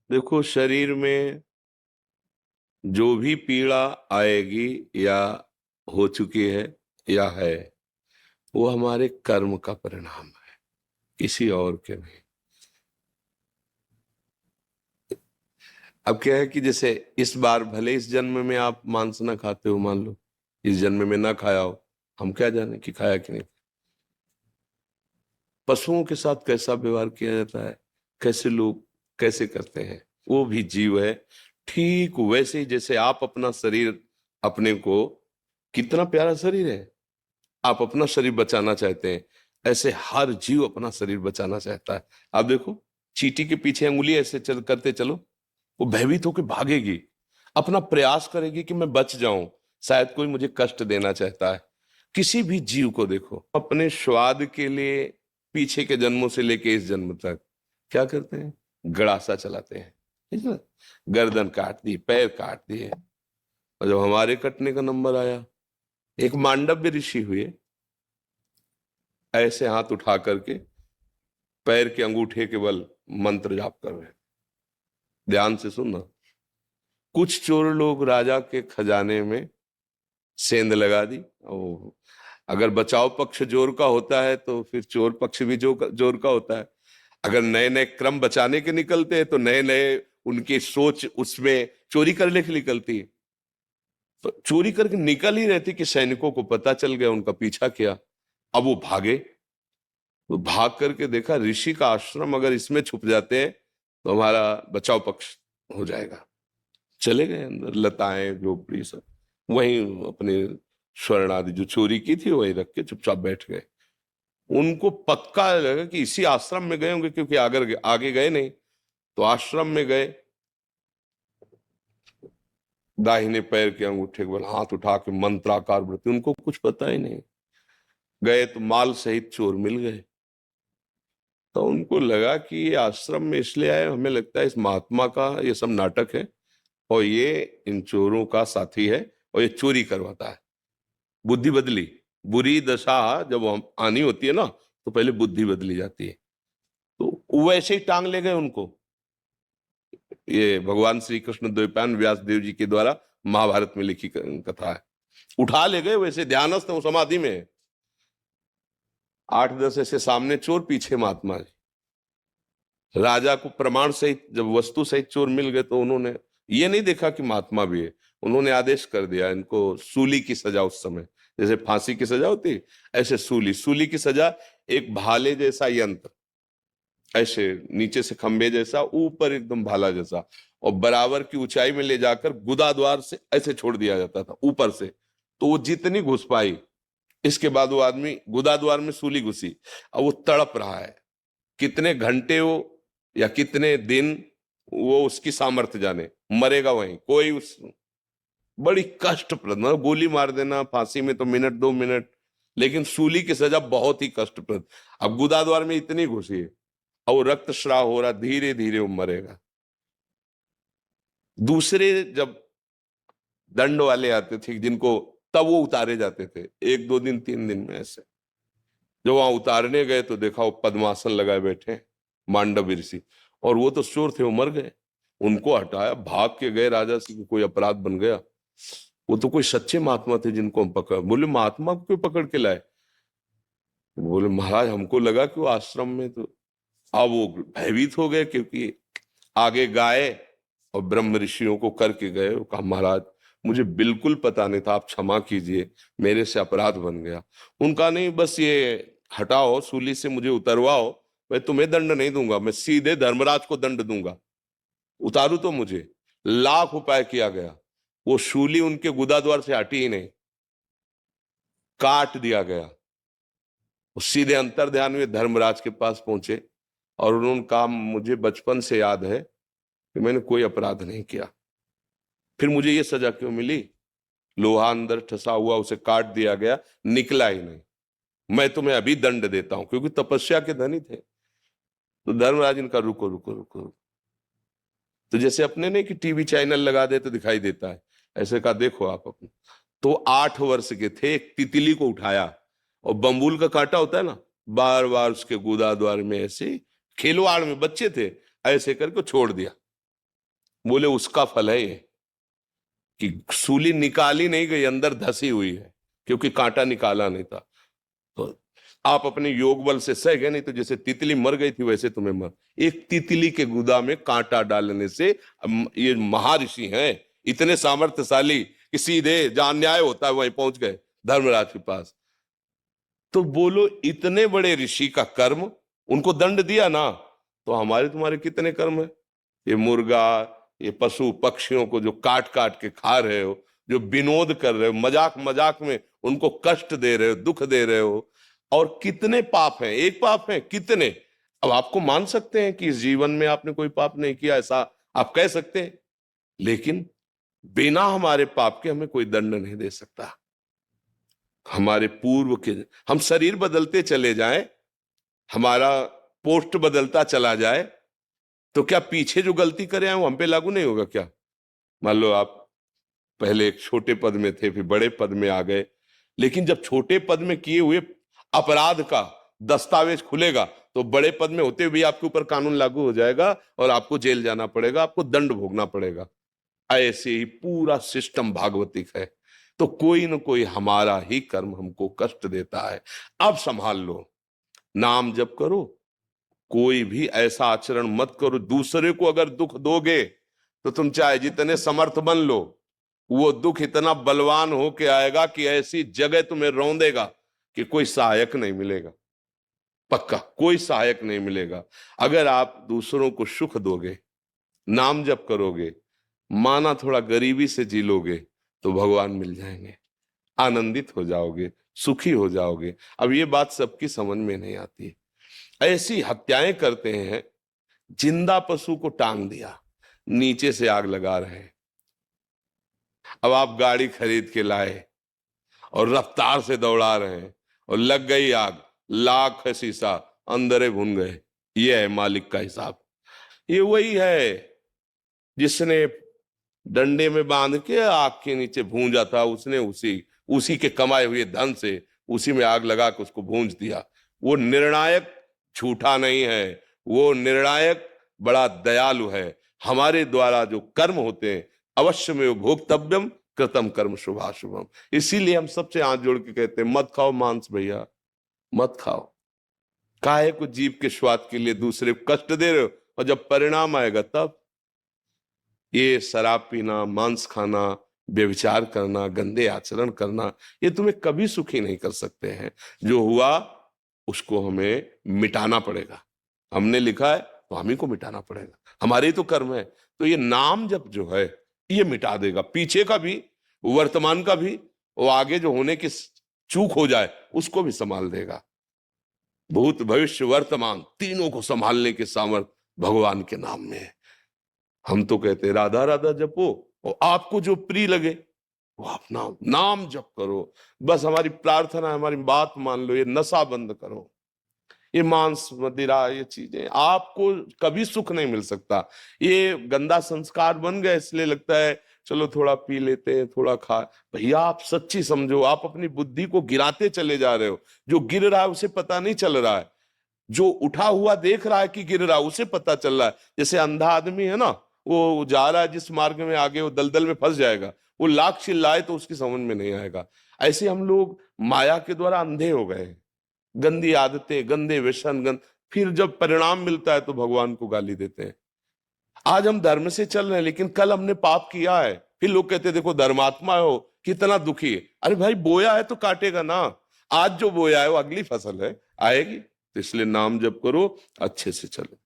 देखो, शरीर में जो भी पीड़ा आएगी या हो चुकी है या है, वो हमारे कर्म का परिणाम है, किसी और के नहीं। अब क्या है कि जैसे इस बार भले इस जन्म में आप मांस ना खाते हो, मान लो इस जन्म में ना खाया हो, हम क्या जाने कि खाया कि नहीं। पशुओं के साथ कैसा व्यवहार किया जाता है, कैसे लोग कैसे करते हैं, वो भी जीव है। ठीक वैसे ही जैसे आप अपना शरीर, अपने को, कितना प्यारा शरीर है, आप अपना शरीर बचाना चाहते हैं, ऐसे हर जीव अपना शरीर बचाना चाहता है। आप देखो, चींटी के पीछे अंगुली ऐसे करते चलो, वो भयभीत होकर भागेगी, अपना प्रयास करेगी कि मैं बच जाऊं, शायद कोई मुझे कष्ट देना चाहता है। किसी भी जीव को देखो, अपने स्वाद के लिए पीछे के जन्मों से लेके इस जन्म तक क्या करते हैं, गड़ासा चलाते हैं, ठीक है? गर्दन काट दी, पैर काट दिए। और जब हमारे कटने का नंबर आया, एक मांडव्य ऋषि हुए, ऐसे हाथ उठा करके पैर के अंगूठे के बल मंत्र जाप कर रहे हैं। ध्यान से सुनना। कुछ चोर लोग राजा के खजाने में सेंध लगा दी। ओ, अगर बचाव पक्ष जोर का होता है तो फिर चोर पक्ष भी जोर का होता है। अगर नए नए क्रम बचाने के निकलते हैं तो नए नए उनकी सोच उसमें चोरी करने की निकलती है। तो चोरी करके निकल ही रहती कि सैनिकों को पता चल गया, उनका पीछा किया। अब वो भागे, तो भाग करके देखा ऋषि का आश्रम, अगर इसमें छुप जाते हैं तो हमारा बचाव पक्ष हो जाएगा। चले गए अंदर, लताएं झोपड़ी सब वहीं, अपने स्वर्ण आदि जो चोरी की थी वही रख के चुपचाप बैठ गए। उनको पक्का लगा कि इसी आश्रम में गए होंगे, क्योंकि आगे आगे गए नहीं। तो आश्रम में गए, दाहिने पैर के अंगूठे के बल हाथ उठा के मंत्राकार वृत्ति, उनको कुछ पता ही नहीं। गए तो माल सहित चोर मिल गए। तो उनको लगा कि ये आश्रम में इसलिए आए, हमें लगता है इस महात्मा का ये सब नाटक है और ये इन चोरों का साथी है और ये चोरी करवाता है। बुद्धि बदली। बुरी दशा जब हम आनी होती है ना, तो पहले बुद्धि बदली जाती है। तो वैसे ही टांग ले गए उनको। ये भगवान श्री कृष्ण द्वैपायन व्यास देव जी के द्वारा महाभारत में लिखी कथा है। उठा ले गए, वैसे ध्यानस्थ वो समाधि में है। 8-10 ऐसे सामने चोर, पीछे महात्मा जी। राजा को प्रमाण सहित जब वस्तु सहित चोर मिल गए तो उन्होंने ये नहीं देखा कि महात्मा भी है, उन्होंने आदेश कर दिया इनको सूली की सजा। उस समय जैसे फांसी की सजा होती, ऐसे सूली। सूली की सजा एक भाले जैसा यंत्र, ऐसे नीचे से खंबे जैसा, ऊपर एकदम भाला जैसा, और बराबर की ऊंचाई में ले जाकर गुदा द्वार से ऐसे छोड़ दिया जाता था ऊपर से। तो वो जितनी घुस पाई, इसके बाद वो आदमी गुदा द्वार में सूली घुसी, अब वो तड़प रहा है। कितने घंटे वो या कितने दिन, वो उसकी सामर्थ्य जाने, मरेगा वहीं कोई। उस बड़ी कष्टप्रद, मतलब गोली मार देना फांसी में तो मिनट 2 मिनट, लेकिन सूली की सजा बहुत ही कष्टप्रद। अब गुदा द्वार में इतनी घुसी है और वो रक्तस्राव हो रहा, धीरे धीरे वो मरेगा। दूसरे जब दंड वाले आते थे जिनको, तब वो उतारे जाते थे 1-2 दिन 3 दिन में ऐसे। जब वहां उतारने गए तो देखा वो पद्मासन लगाए बैठे मांडव ऋषि, और वो तो चोर थे, वो मर गए। उनको हटाया, भाग के गए राजा से कि कोई अपराध बन गया। वो तो कोई सच्चे महात्मा थे जिनको हम पकड़, बोले महात्मा को क्यों पकड़ के लाए? बोले महाराज हमको लगा कि वो आश्रम में। तो अब वो भयभीत हो गए, क्योंकि आगे गाय और ब्रह्म ऋषियों को करके गए। वो कहा महाराज मुझे बिल्कुल पता नहीं था, आप क्षमा कीजिए, मेरे से अपराध बन गया। उनका नहीं, बस ये हटाओ, सूली से मुझे उतरवाओ, मैं तुम्हें दंड नहीं दूंगा, मैं सीधे धर्मराज को दंड दूंगा, उतारू तो मुझे। लाख उपाय किया गया, वो शूली उनके गुदा द्वार से हटी ही नहीं, काट दिया गया। वो सीधे अंतर ध्यान में धर्मराज के पास पहुंचे और उन्होंने कहा मुझे बचपन से याद है कि मैंने कोई अपराध नहीं किया, फिर मुझे ये सजा क्यों मिली? लोहा अंदर ठसा हुआ, उसे काट दिया गया, निकला ही नहीं। मैं तुम्हें अभी दंड देता हूं, क्योंकि तपस्या के धनी थे। तो धर्मराज इनका रुको रुको रुको रुको। तो जैसे अपने नहीं कि टीवी चैनल लगा दे तो दिखाई देता है, ऐसे कहा देखो आप अपने। तो 8 वर्ष के थे, एक तितली को उठाया, और बम्बूल का कांटा होता है ना, बार बार उसके गुदा द्वार में ऐसे खिलवाड़ में, बच्चे थे, ऐसे करके छोड़ दिया। बोले उसका फल है ये कि सूली निकाली नहीं गई, अंदर धसी हुई है, क्योंकि कांटा निकाला नहीं था। तो आप अपने योग बल से सह गए, नहीं तो जैसे तितली मर गई थी वैसे तुम्हें मर। एक तितली के गुदा में कांटा डालने से ये महर्षि हैं इतने सामर्थ्यशाली कि सीधे जहां न्याय होता है वहीं पहुंच गए धर्मराज के पास। तो बोलो इतने बड़े ऋषि का कर्म, उनको दंड दिया ना, तो हमारे तुम्हारे कितने कर्म है? ये मुर्गा, ये पशु पक्षियों को जो काट काट के खा रहे हो, जो विनोद कर रहे हो, मजाक मजाक में उनको कष्ट दे रहे हो, दुख दे रहे हो, और कितने पाप हैं? एक पाप है कितने? अब आपको मान सकते हैं कि इस जीवन में आपने कोई पाप नहीं किया, ऐसा आप कह सकते हैं, लेकिन बिना हमारे पाप के हमें कोई दंड नहीं दे सकता। हमारे पूर्व के, हम शरीर बदलते चले जाएं, हमारा पोस्ट बदलता चला जाए, तो क्या पीछे जो गलती करे हैं वो हम पे लागू नहीं होगा क्या? मान लो आप पहले एक छोटे पद में थे, फिर बड़े पद में आ गए, लेकिन जब छोटे पद में किए हुए अपराध का दस्तावेज खुलेगा तो बड़े पद में होते हुए आपके ऊपर कानून लागू हो जाएगा और आपको जेल जाना पड़ेगा, आपको दंड भोगना पड़ेगा। ऐसे ही पूरा सिस्टम भागवतिक है। तो कोई न कोई हमारा ही कर्म हमको कष्ट देता है। अब संभाल लो, नाम जप करो, कोई भी ऐसा आचरण मत करो। दूसरे को अगर दुख दोगे तो तुम चाहे जितने समर्थ बन लो, वो दुख इतना बलवान होके आएगा कि ऐसी जगह तुम्हें रौंदेगा कि कोई सहायक नहीं मिलेगा। पक्का कोई सहायक नहीं मिलेगा। अगर आप दूसरों को सुख दोगे, नाम जप करोगे, माना थोड़ा गरीबी से जी लोगे, तो भगवान मिल जाएंगे, आनंदित हो जाओगे, सुखी हो जाओगे। अब ये बात सबकी समझ में नहीं आती। ऐसी हत्याएं करते हैं, जिंदा पशु को टांग दिया, नीचे से आग लगा रहे हैं। अब आप गाड़ी खरीद के लाए और रफ्तार से दौड़ा रहे हैं और लग गई आग, लाख है शीशा, अंदर भुन गए। ये है मालिक का हिसाब। ये वही है जिसने डंडे में बांध के आग के नीचे भूंजा था, उसने उसी के कमाए हुए धन से उसी में आग लगा के उसको भूंज दिया। वो निर्णायक झूठा नहीं है, वो निर्णायक बड़ा दयालु है। हमारे द्वारा जो कर्म होते हैं, अवश्य में वो भोक्तव्यम कृतम कर्म शुभाशुभम। इसीलिए हम सबसे हाथ जोड़ के कहते हैं, मत खाओ मांस भैया, मत खाओ। काहे को जीव के स्वाद के लिए दूसरे को कष्ट दे रहे हो, और जब परिणाम आएगा तब। ये शराब पीना, मांस खाना, व्यभिचार करना, गंदे आचरण करना, ये तुम्हें कभी सुखी नहीं कर सकते हैं। जो हुआ उसको हमें मिटाना पड़ेगा। हमने लिखा है तो हम ही को मिटाना पड़ेगा, हमारे ही तो कर्म है। तो ये नाम जप जो है ये मिटा देगा, पीछे का भी, वर्तमान का भी, वो आगे जो होने की चूक हो जाए उसको भी संभाल देगा। भूत भविष्य वर्तमान तीनों को संभालने के सामर्थ्य भगवान के नाम में है। हम तो कहते राधा राधा जपो, और आपको जो प्रिय लगे वो अपना नाम जप करो। बस हमारी प्रार्थना, हमारी बात मान लो, ये नशा बंद करो, ये मांस मदिरा, ये चीजें आपको कभी सुख नहीं मिल सकता। ये गंदा संस्कार बन गया, इसलिए लगता है चलो थोड़ा पी लेते हैं, थोड़ा खा। भैया आप सच्ची समझो, आप अपनी बुद्धि को गिराते चले जा रहे हो। जो गिर रहा है उसे पता नहीं चल रहा है, जो उठा हुआ देख रहा है कि गिर रहा है उसे पता चल रहा है। जैसे अंधा आदमी है ना, वो जा रहा है जिस मार्ग में, आगे वो दलदल में फंस जाएगा, वो लाख चिल्लाए तो उसकी समझ में नहीं आएगा। ऐसे हम लोग माया के द्वारा अंधे हो गए, गंदी आदतें, गंदे व्यसन, फिर जब परिणाम मिलता है तो भगवान को गाली देते हैं। आज हम धर्म से चल रहे हैं, लेकिन कल हमने पाप किया है, फिर लोग कहते हैं देखो धर्मात्मा हो, कितना दुखी है। अरे भाई बोया है तो काटेगा ना, आज जो बोया है वो अगली फसल है, आएगी। तो इसलिए नाम जप करो, अच्छे से चलो।